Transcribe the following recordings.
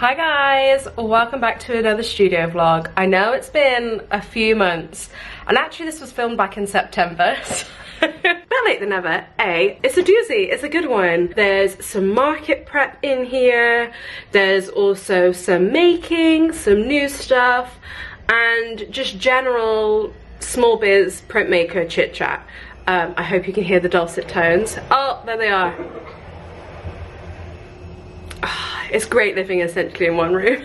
Hi guys, welcome back to another studio vlog. I know it's been a few months, and actually this was filmed back in September, so better late than never. It's a doozy, it's a good one. There's some market prep in here, there's also some making, some new stuff, and just general small biz printmaker chit chat. I hope you can hear the dulcet tones. Oh, there they are. It's great living essentially in one room.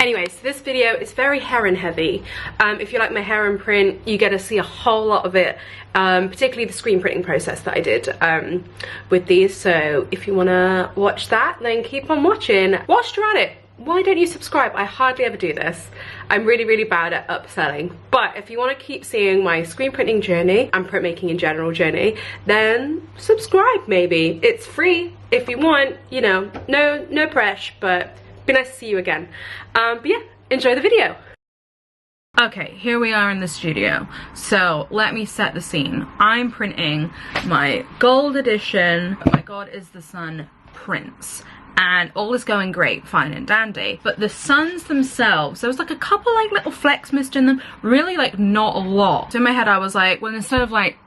Anyways, this video is very heron heavy. If you like my heron print, you get to see a whole lot of it, particularly the screen printing process that I did with these. So if you want to watch that, then keep on watching. Whilst you're at it, why don't you subscribe? I hardly ever do this. I'm really bad at upselling. But if you want to keep seeing my screen printing journey and printmaking in general journey, then subscribe maybe. It's free if you want, you know, no pressure, but be nice to see you again. But yeah, enjoy the video. Okay, here we are in the studio. So let me set the scene. I'm printing my gold edition, oh my god is the sun prints. And all is going great, fine and dandy, but the suns themselves, there was like a couple like little flecks missed in them, really like not a lot. So in my head I was like, well, instead of like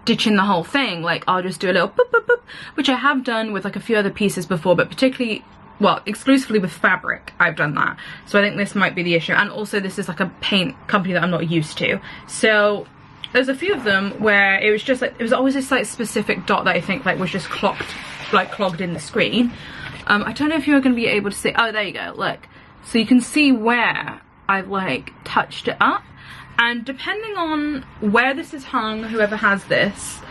ditching the whole thing, like I'll just do a little boop boop boop, which I have done with like a few other pieces before, but particularly, well, exclusively with fabric I've done that. So I think this might be the issue, and also this is like a paint company that I'm not used to. So there's a few of them where it was just like, it was always this like specific dot that I think like was just clogged in the screen. I don't know if you're going to be able to see. Oh, there you go, look. So you can see where I've like touched it up, and depending on where this is hung, whoever has this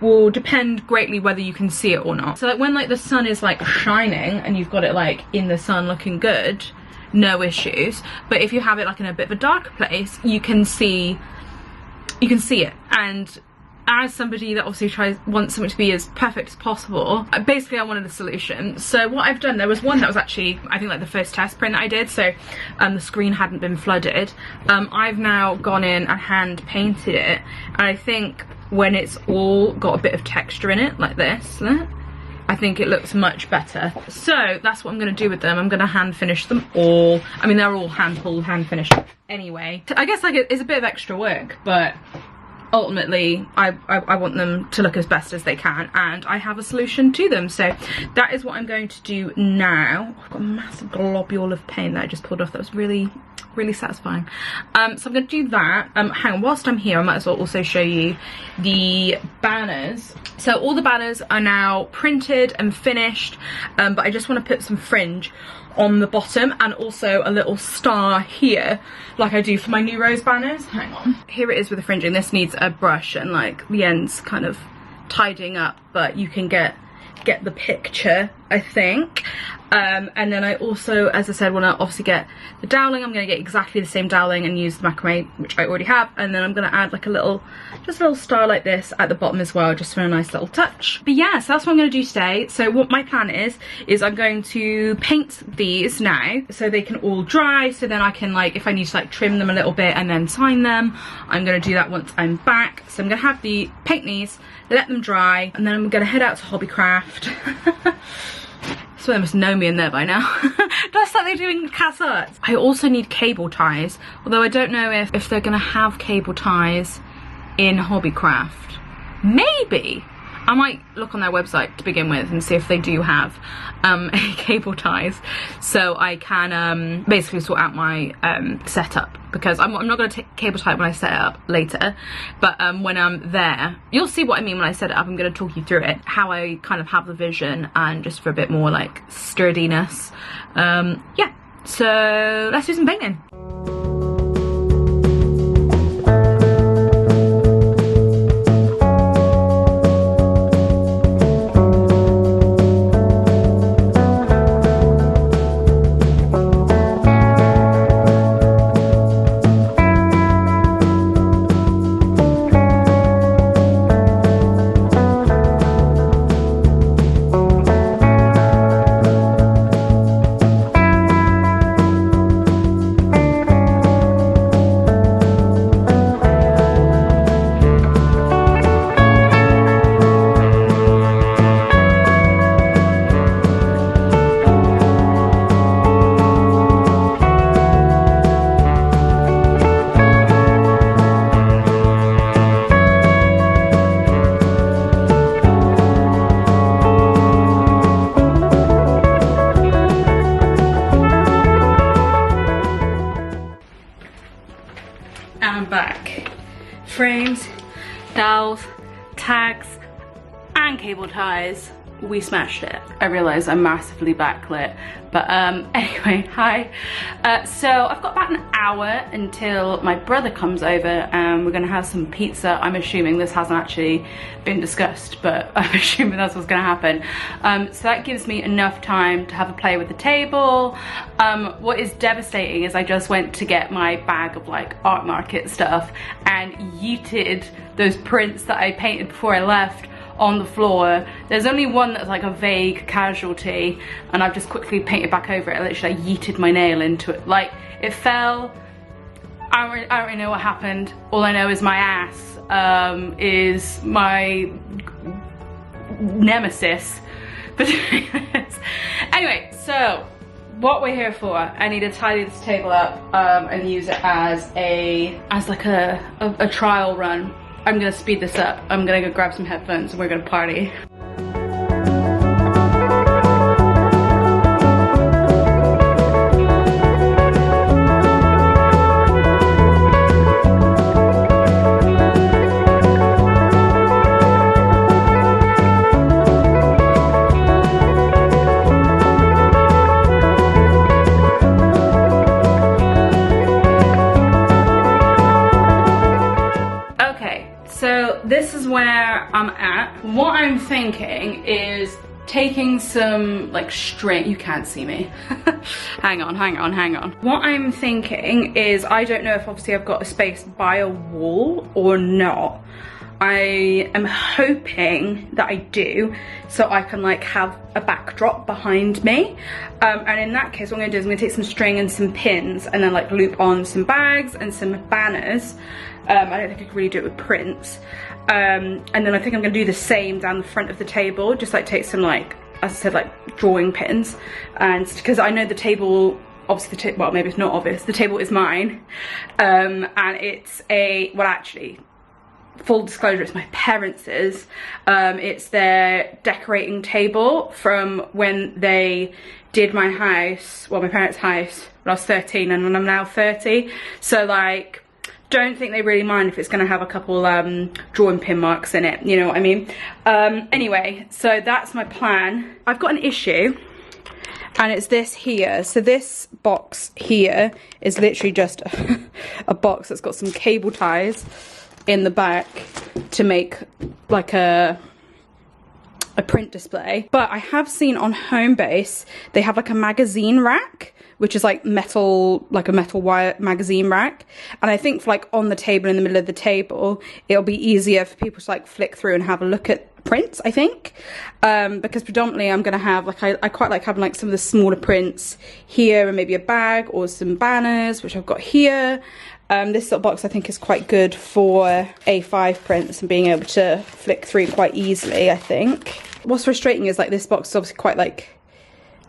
will depend greatly whether you can see it or not. So like when like the sun is like shining and you've got it like in the sun looking good, no issues. But if you have it like in a bit of a darker place, you can see it. And as somebody that obviously wants something to be as perfect as possible, basically I wanted a solution. So what I've done, there was one that was actually, I think like the first test print that I did, so the screen hadn't been flooded. I've now gone in and hand painted it, and I think when it's all got a bit of texture in it, like this, look, I think it looks much better. So that's what I'm going to do with them. I'm going to hand finish them all. I mean, they're all hand pulled, hand finished anyway. I guess like it's a bit of extra work, but ultimately I want them to look as best as they can, and I have a solution to them. So that is what I'm going to do now. I've got a massive globule of paint that I just pulled off. That was really satisfying. So I'm going to do that. Hang on, whilst I'm here I might as well also show you the banners. So all the banners are now printed and finished, but I just want to put some fringe on the bottom and also a little star here like I do for my new rose banners. Hang on, here it is with the fringing. This needs a brush and like the ends kind of tidying up, but you can get the picture, I think. And then I also, as I said, want to obviously get the doweling. I'm going to get exactly the same doweling and use the macrame, which I already have, and then I'm going to add like just a little star like this at the bottom as well, just for a nice little touch. But yeah, so that's what I'm going to do today. So what my plan is I'm going to paint these now so they can all dry, so then I can, like, if I need to like trim them a little bit and then sign them, I'm going to do that once I'm back. So I'm going to have paint these, let them dry, and then I'm going to head out to Hobbycraft. So they must know me in there by now. Just like they do in Cas Arts. I also need cable ties, although I don't know if they're gonna have cable ties in Hobbycraft. Maybe. I might look on their website to begin with and see if they do have cable ties, so I can basically sort out my setup, because I'm not going to take cable tie when I set it up later, but when I'm there, you'll see what I mean when I set it up. I'm going to talk you through it, how I kind of have the vision, and just for a bit more like sturdiness. Yeah, so let's do some painting. frames, dowels, tags, and cable ties. We smashed it. I realise I'm massively backlit, but anyway, hi. So I've got about an hour until my brother comes over and we're gonna have some pizza. I'm assuming this hasn't actually been discussed, but I'm assuming that's what's gonna happen. So that gives me enough time to have a play with the table. What is devastating is I just went to get my bag of like art market stuff and yeeted those prints that I painted before I left on the floor. There's only one that's like a vague casualty and I've just quickly painted back over it. I literally yeeted my nail into it. Like, it fell. I don't really know what happened. All I know is my ass is my nemesis. But anyway, so what we're here for, I need to tidy this table up and use it as like a trial run. I'm gonna speed this up. I'm gonna go grab some headphones and we're gonna party. So this is where I'm at. What I'm thinking is taking some like string. You can't see me. hang on. What I'm thinking is, I don't know if obviously I've got a space by a wall or not. I am hoping that I do, so I can like have a backdrop behind me. And in that case, what I'm gonna do is I'm gonna take some string and some pins and then like loop on some bags and some banners. I don't think I could really do it with prints. And then I think I'm gonna do the same down the front of the table, just like take some like, as I said, like drawing pins. And because I know the table, obviously well, maybe it's not obvious, the table is mine. And it's well actually, full disclosure, it's my parents'. It's their decorating table from when they did my house, well, my parents' house when I was 13 and when I'm now 30. So like, don't think they really mind if it's going to have a couple drawing pin marks in it, you know what I mean? Anyway, so that's my plan. I've got an issue and it's this here. So this box here is literally just a box that's got some cable ties in the back to make like a print display. But I have seen on Homebase they have like a magazine rack, which is like metal, like a metal wire magazine rack. And I think for like on the table, in the middle of the table, it'll be easier for people to like flick through and have a look at prints, I think. Because predominantly I'm gonna have like, I quite like having like some of the smaller prints here and maybe a bag or some banners, which I've got here. This little box I think is quite good for A5 prints and being able to flick through quite easily, I think. What's frustrating is like this box is obviously quite like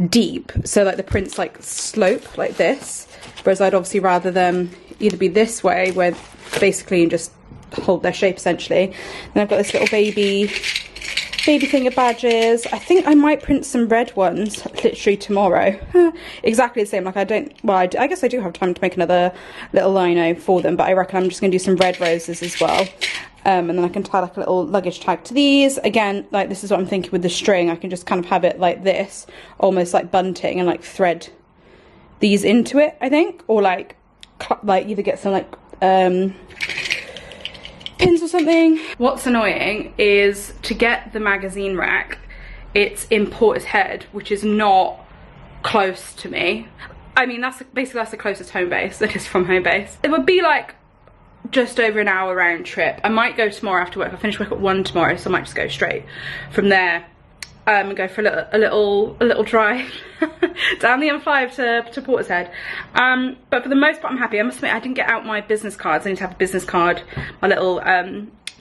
deep, so like the prints like slope like this, whereas I'd obviously rather them either be this way where basically you just hold their shape essentially. Then I've got this little baby thing of badges. I think I might print some red ones literally tomorrow. Exactly the same, like I guess I do have time to make another little lino for them, but I reckon I'm just gonna do some red roses as well. And then I can tie like a little luggage tag to these. Again, like this is what I'm thinking with the string. I can just kind of have it like this, almost like bunting, and like thread these into it, I think. Or like either get some like pins or something. What's annoying is to get the magazine rack, it's in Portishead, which is not close to me. I mean, that's the closest Homebase that is from Homebase. It would be like just over an hour round trip. I might go tomorrow after work. I finish work at 1 tomorrow, so I might just go straight from there and go for a little drive down the M5 to Portishead. But for the most part, I'm happy. I must admit, I didn't get out my business cards. I need to have a business card, my little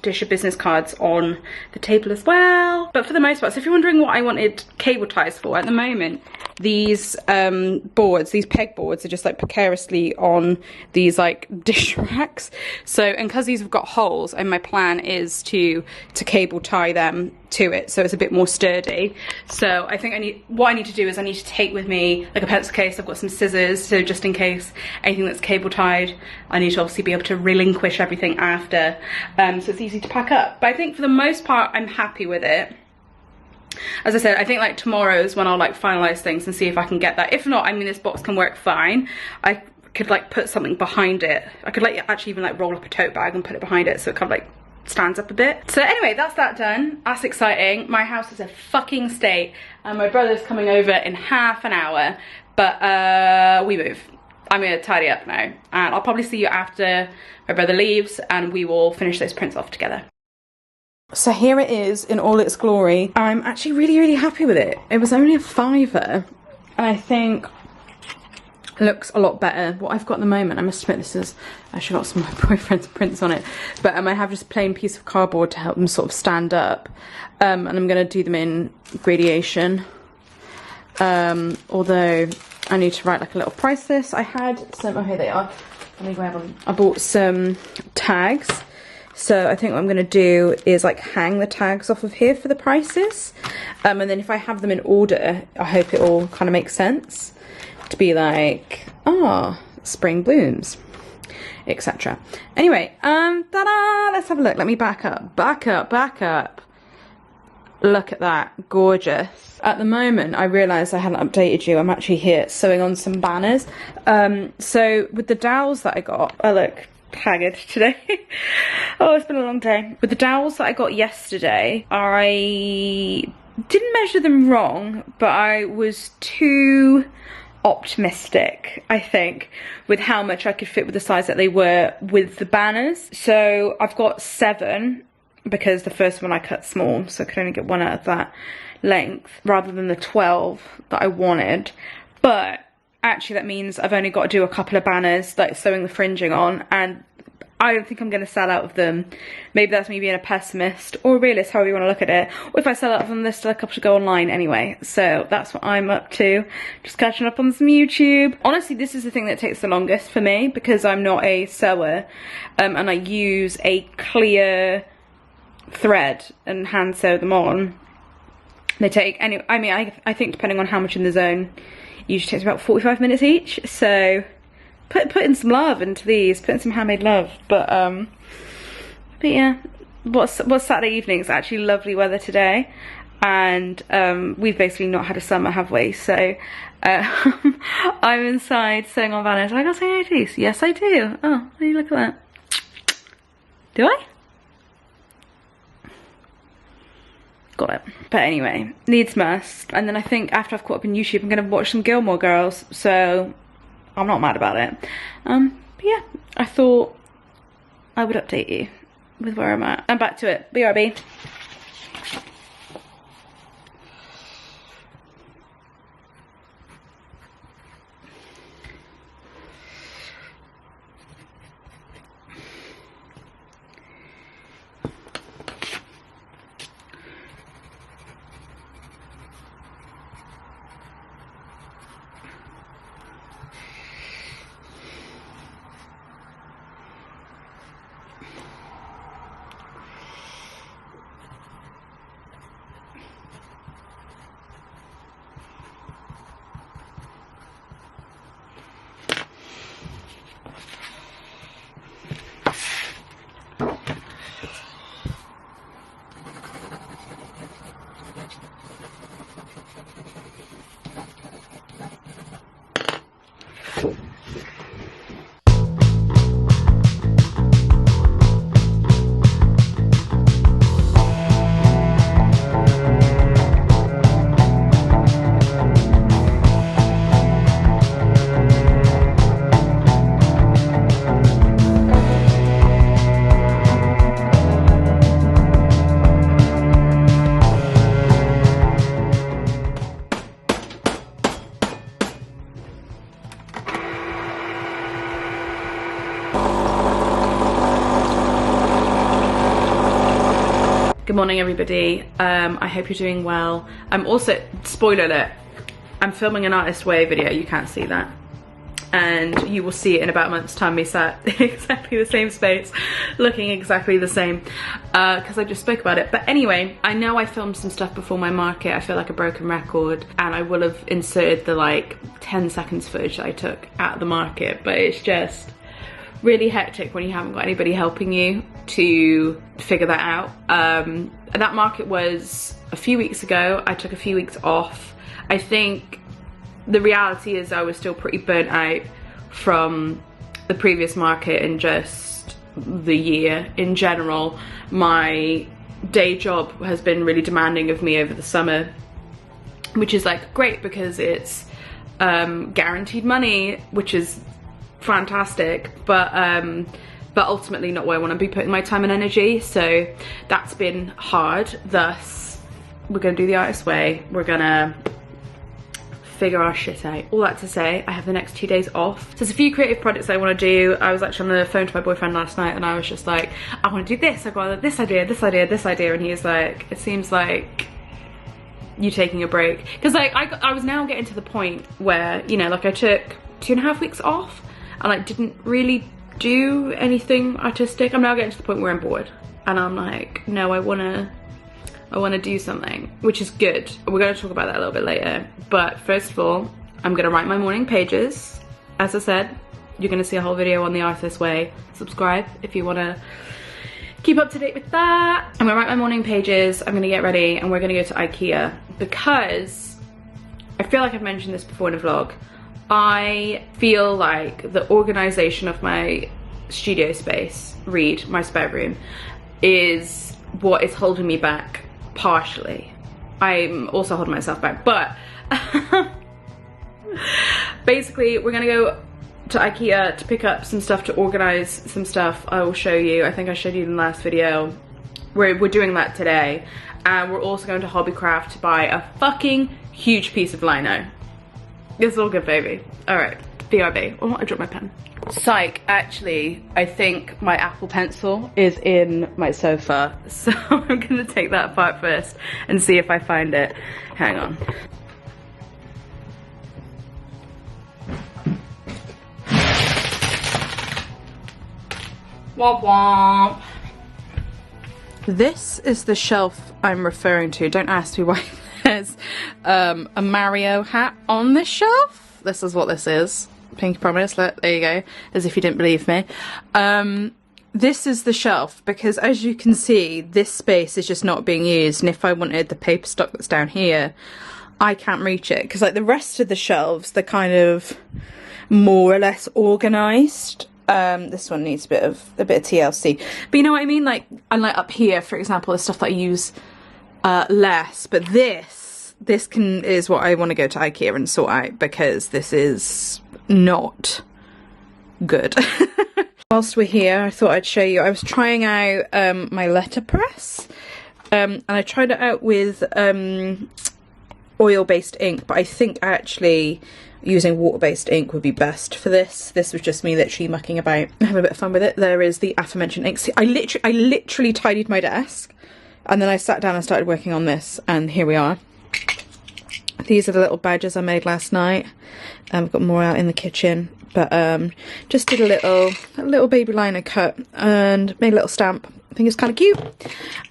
dish of business cards on the table as well. But for the most part, so if you're wondering what I wanted cable ties for, at the moment, these boards, these peg boards are just like precariously on these like dish racks. So, and because these have got holes, and my plan is to cable tie them to it so it's a bit more sturdy. So I think what I need to do is I need to take with me like a pencil case. I've got some scissors, so just in case anything that's cable tied, I need to obviously be able to relinquish everything after, so it's easy to pack up. But I think for the most part I'm happy with it. As I said, I think like tomorrow's when I'll like finalize things and see if I can get that. If not, I mean, this box can work fine. I could like put something behind it. I could like actually even like roll up a tote bag and put it behind it so it kind of like stands up a bit. So anyway, that's that done. That's exciting. My house is a fucking state and my brother's coming over in half an hour, but we move. I'm gonna tidy up now and I'll probably see you after my brother leaves and we will finish those prints off together. So here it is in all its glory. I'm actually really happy with it. It was only a £5 and I think it looks a lot better. What I've got at the moment, I must admit this is, I actually got some of my boyfriend's prints on it, but I have just a plain piece of cardboard to help them sort of stand up, and I'm going to do them in gradation, although I need to write like a little price list. I had some, oh here they are, let me grab them. I bought some tags. So I think what I'm going to do is like hang the tags off of here for the prices, and then if I have them in order, I hope it all kind of makes sense to be like, ah, spring blooms, etc. Anyway, ta-da! Let's have a look. Let me back up. Look at that, gorgeous. At the moment, I realised I hadn't updated you. I'm actually here sewing on some banners. So with the dowels that I got, oh look, haggard today. Oh, it's been a long day. With the dowels that I got yesterday, I didn't measure them wrong, but I was too optimistic, I think, with how much I could fit with the size that they were with the banners. So I've got 7 because the first one I cut small, so I could only get 1 out of that length rather than the 12 that I wanted. But actually that means I've only got to do a couple of banners, like sewing the fringing on, and I don't think I'm going to sell out of them. Maybe that's me being a pessimist or a realist, however you want to look at it. Or if I sell out of them, there's still a couple to go online anyway. So that's what I'm up to. Just catching up on some YouTube. Honestly, this is the thing that takes the longest for me because I'm not a sewer, and I use a clear thread and hand sew them on. They take, I mean, I think depending on how much in the zone, usually takes about 45 minutes each. So putting some love into these, putting some handmade love. But yeah, what's Saturday evening? It's actually lovely weather today, and we've basically not had a summer, have we? So I'm inside sewing on banners. I gotta say hi to these. Yes, I do. Oh, look at that. Do I? Got it. But anyway, needs must. And then I think after I've caught up in YouTube, I'm gonna watch some Gilmore Girls. So I'm not mad about it. But yeah, I thought I would update you with where I'm at. I'm back to it. BRB. Good morning everybody. I hope you're doing well. I'm also, spoiler alert, I'm filming an Artist Way video, you can't see that. And you will see it in about a month's time, me sat in exactly the same space, looking exactly the same, because I just spoke about it. But anyway, I know I filmed some stuff before my market. I feel like a broken record, and I will have inserted the like 10 seconds footage that I took at the market, but it's just really hectic when you haven't got anybody helping you to figure that out. That market was a few weeks ago. I took a few weeks off. I think the reality is I was still pretty burnt out from the previous market and just the year in general. My day job has been really demanding of me over the summer, which is like great because it's guaranteed money, which is fantastic, but ultimately not where I want to be putting my time and energy. So that's been hard. Thus, we're gonna do the Artist Way. We're gonna figure our shit out. All that to say, I have the next 2 days off. So there's a few creative projects I want to do. I was actually on the phone to my boyfriend last night and I was just like, I want to do this, I've got this idea, this idea, this idea, and he's like, it seems like you taking a break. Because like I was now getting to the point where, you know, like I took 2.5 weeks off and like didn't really do anything artistic. I'm now getting to the point where I'm bored and I'm like, no, I want to do something, which is good. We're going to talk about that a little bit later. But first of all, I'm going to write my morning pages. As I said, you're going to see a whole video on the Artist Way. Subscribe if you want to keep up to date with that. I'm going to write my morning pages. I'm going to get ready and we're going to go to IKEA because I feel like I've mentioned this before in a vlog. I feel like the organisation of my studio space, my spare room, is what is holding me back. Partially. I'm also holding myself back, but basically we're gonna go to IKEA to pick up some stuff, to organize some stuff. I will show you. I think I showed you in the last video. We're doing that today, and we're also going to Hobbycraft to buy a fucking huge piece of lino. It's all good, baby. All right, BRB. Oh, I dropped my pen. Psych, actually, I think my Apple Pencil is in my sofa, so I'm gonna take that apart first and see if I find it. Hang on. Womp womp. This is the shelf I'm referring to. Don't ask me why there's a Mario hat on this shelf. This is what this is. Pinky promise, there you go, as if you didn't believe me. This is the shelf because, as you can see, this space is just not being used, and if I wanted the paper stock that's down here, I can't reach it because like the rest of the shelves, they're kind of more or less organised. This one needs a bit of TLC, but you know what I mean, like unlike up here, for example, the stuff that I use less, but this is what I want to go to IKEA and sort out because this is not good. Whilst we're here, I thought I'd show you. I was trying out my letterpress, and I tried it out with oil-based ink, but I think actually using water-based ink would be best for this. This was just me literally mucking about, having a bit of fun with it. There is the aforementioned ink. See, I literally tidied my desk, and then I sat down and started working on this, and here we are. These are the little badges I made last night. I've got more out in the kitchen, but just did a little baby liner cut and made a little stamp. I think it's kind of cute.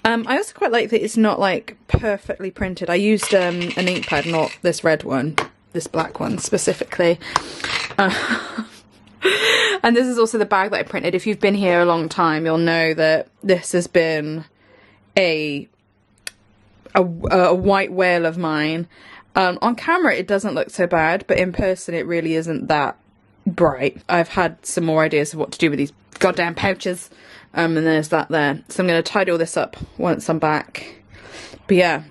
I also quite like that it's not like perfectly printed. I used an ink pad, not this red one, this black one specifically. And this is also the bag that I printed. If you've been here a long time, you'll know that this has been a white whale of mine. On camera it doesn't look so bad, but in person it really isn't that bright. I've had some more ideas of what to do with these goddamn pouches, and there's that there. So I'm going to tidy all this up once I'm back. But yeah,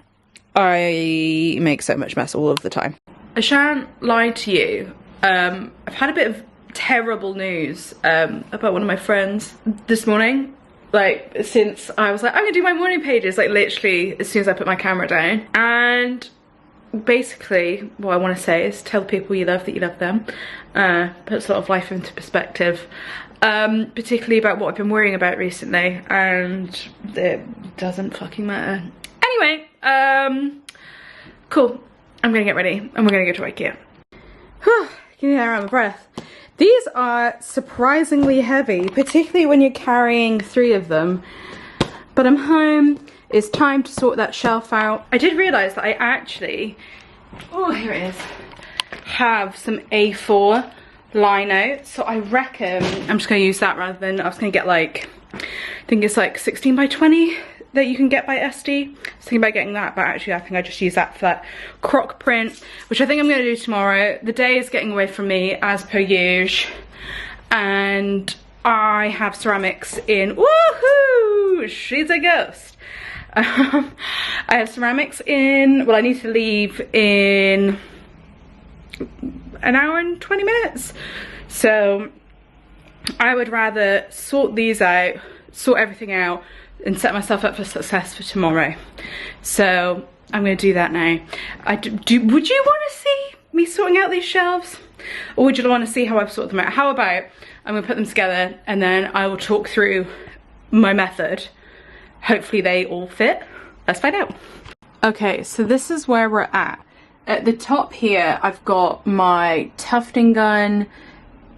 I make so much mess all of the time. I shan't lie to you, I've had a bit of terrible news about one of my friends this morning. Like, since I was like, I'm gonna do my morning pages, like literally as soon as I put my camera down. And basically what I want to say is tell people you love that you love them. Puts a lot of life into perspective, particularly about what I've been worrying about recently, and it doesn't fucking matter. Anyway, cool. I'm gonna get ready and we're gonna go to IKEA. Whew, getting out of breath. These are surprisingly heavy, particularly when you're carrying 3 of them. But I'm home, it's time to sort that shelf out. I did realise that I actually, oh here it is, have some A4 lino. So I reckon I'm just gonna use that rather than, I was gonna get like, I think it's like 16 by 20 that you can get by SD. I was thinking about getting that, but actually I think I just use that for that croc print, which I think I'm gonna do tomorrow. The day is getting away from me as per usual, and I have ceramics in, woohoo, she's a ghost. I have ceramics in, well I need to leave in an hour and 20 minutes. So I would rather sort these out, sort everything out, and set myself up for success for tomorrow. So I'm going to do that now. Would you want to see me sorting out these shelves? Or would you want to see how I've sorted them out? How about I'm going to put them together and then I will talk through my method. Hopefully they all fit. Let's find out. Okay, so this is where we're at. At the top here, I've got my tufting gun,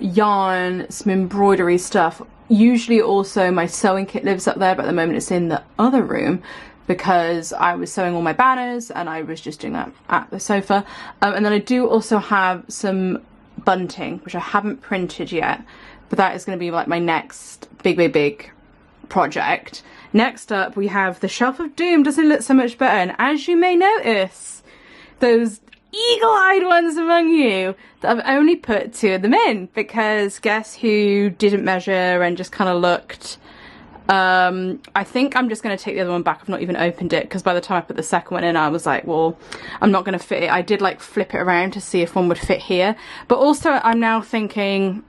yarn, some embroidery stuff. Usually also my sewing kit lives up there, but at the moment it's in the other room because I was sewing all my banners and I was just doing that at the sofa. And then I do also have some bunting, which I haven't printed yet, but that is going to be like my next big project. Next up we have the Shelf of Doom. Doesn't it look so much better? And as you may notice, those eagle-eyed ones among you, that I've only put 2 of them in because guess who didn't measure and just kind of looked. I think I'm just going to take the other one back. I've not even opened it because by the time I put the second one in I was like, well, I'm not going to fit it. I did like flip it around to see if one would fit here, but also I'm now thinking,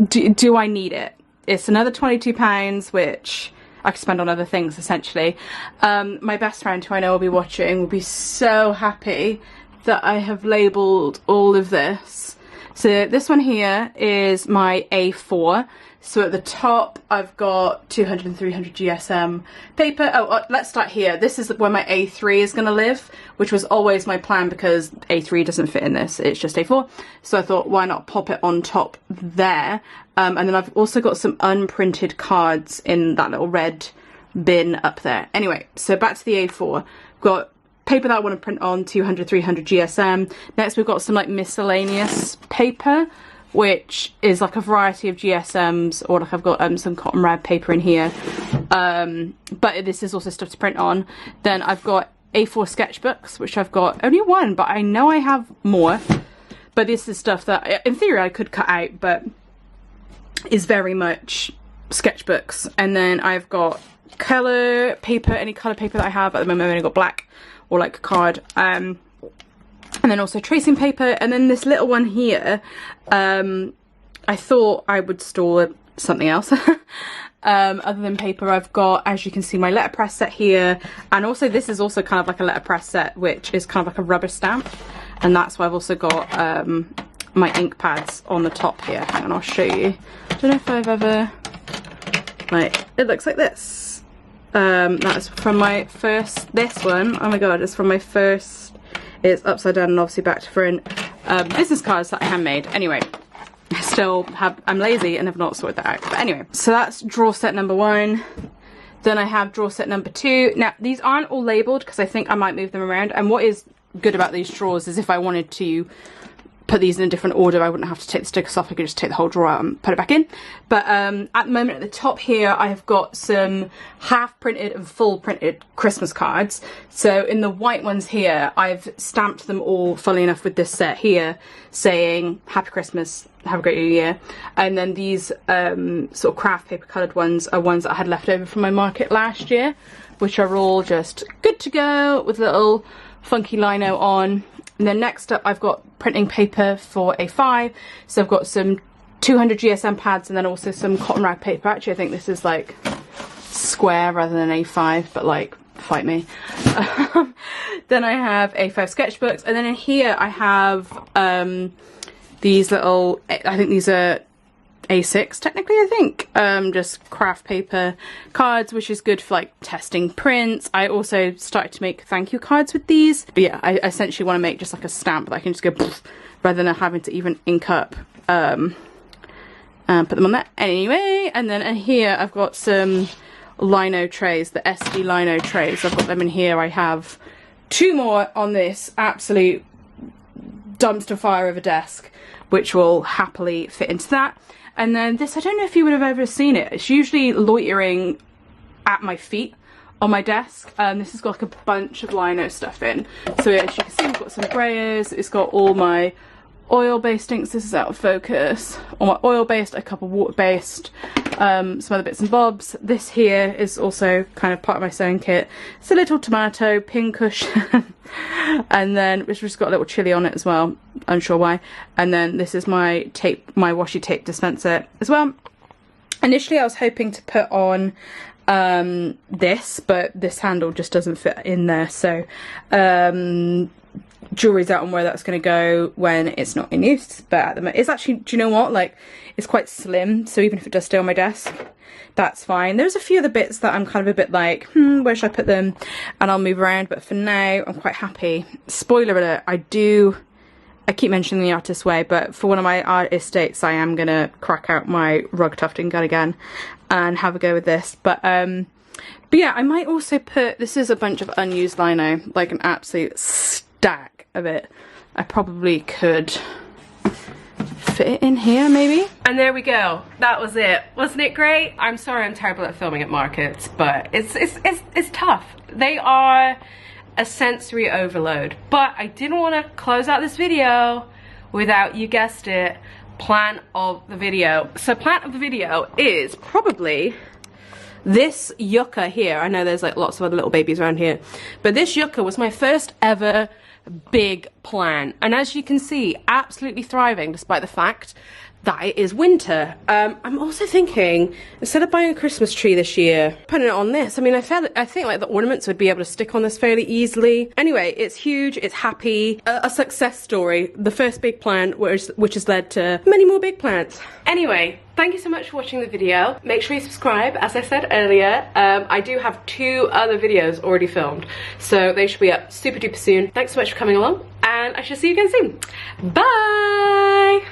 do I need it? It's another £22, which I could spend on other things essentially. My best friend, who I know will be watching, will be so happy that I have labelled all of this. So this one here is my A4. So at the top I've got 200 and 300 GSM paper. Oh, let's start here. This is where my A3 is going to live, which was always my plan because A3 doesn't fit in this, it's just A4. So I thought, why not pop it on top there? And then I've also got some unprinted cards in that little red bin up there. Anyway, so back to the A4. Got paper that I want to print on, 200, 300 GSM. Next we've got some like miscellaneous paper, which is like a variety of GSMs, or like I've got some cotton rad paper in here. But this is also stuff to print on. Then I've got A4 sketchbooks, which I've got only 1, but I know I have more. But this is stuff that in theory I could cut out, but is very much sketchbooks. And then I've got colour paper, any colour paper that I have. At the moment I've only got black or like card, and then also tracing paper. And then this little one here, I thought I would store something else other than paper. I've got, as you can see, my letterpress set here, and also this is also kind of like a letterpress set, which is kind of like a rubber stamp, and that's why I've also got my ink pads on the top here. Hang on, I'll show you. I don't know if I've ever, like, it looks like this. That's from my first, this one, oh my god, it's from my first, it's upside down and obviously back to front, business cards that I handmade. Anyway, I still have, I'm lazy and have not sorted that out. But anyway, so that's drawer set number 1. Then I have drawer set number 2. Now, these aren't all labelled because I think I might move them around. And what is good about these drawers is if I wanted to put these in a different order, I wouldn't have to take the stickers off. I could just take the whole drawer out and put it back in. But at the moment at the top here, I have got some half printed and full printed Christmas cards. So in the white ones here, I've stamped them all, funnily enough, with this set here, saying Happy Christmas, have a great new year. And then these sort of craft paper coloured ones are ones that I had left over from my market last year, which are all just good to go with little funky lino on. And then next up I've got printing paper for A5, so I've got some 200 GSM pads and then also some cotton rag paper. Actually I think this is like square rather than A5, but like, fight me. Then I have A5 sketchbooks, and then in here I have these little, I think these are A6 technically, I think. Just craft paper cards, which is good for like testing prints. I also started to make thank you cards with these, but yeah, I essentially want to make just like a stamp that I can just go poof, rather than having to even ink up and put them on there. Anyway, and then in here I've got some lino trays, the SD lino trays. I've got them in here. I have 2 more on this absolute dumpster fire of a desk, which will happily fit into that. And then this, I don't know if you would have ever seen it. It's usually loitering at my feet on my desk. This has got like a bunch of lino stuff in. So as you can see, we've got some sprayers. It's got all my oil-based inks. This is out of focus. All my oil-based, a couple water-based, some other bits and bobs. This here is also kind of part of my sewing kit. It's a little tomato pin cushion. And then it's just got a little chili on it as well, unsure why. And then this is my tape, my washi tape dispenser as well. Initially I was hoping to put on this, but this handle just doesn't fit in there, so jury's out on where that's going to go when it's not in use. But at the moment, it's actually, do you know what, like, it's quite slim, so even if it does stay on my desk, that's fine. There's a few other bits that I'm kind of a bit like, where should I put them, and I'll move around, but for now I'm quite happy. Spoiler alert, I keep mentioning the artist's way, but for one of my artist dates I am gonna crack out my rug tufting gun again and have a go with this. But yeah, I might also put, this is a bunch of unused lino, like an absolute stack of it. I probably could fit it in here maybe. And there we go. That was it. Wasn't it great? I'm sorry I'm terrible at filming at markets, but it's tough. They are a sensory overload. But I didn't want to close out this video without, you guessed it, plan of the video. So plan of the video is probably this yucca here. I know there's like lots of other little babies around here, but this yucca was my first ever big plant, and as you can see, absolutely thriving despite the fact that it is winter. I'm also thinking, instead of buying a Christmas tree this year, putting it on this. I mean, I think like the ornaments would be able to stick on this fairly easily. Anyway, it's huge, it's happy, a success story. The first big plant, which has led to many more big plants. Anyway, thank you so much for watching the video. Make sure you subscribe, as I said earlier. I do have 2 other videos already filmed, so they should be up super duper soon. Thanks so much for coming along, and I shall see you again soon. Bye!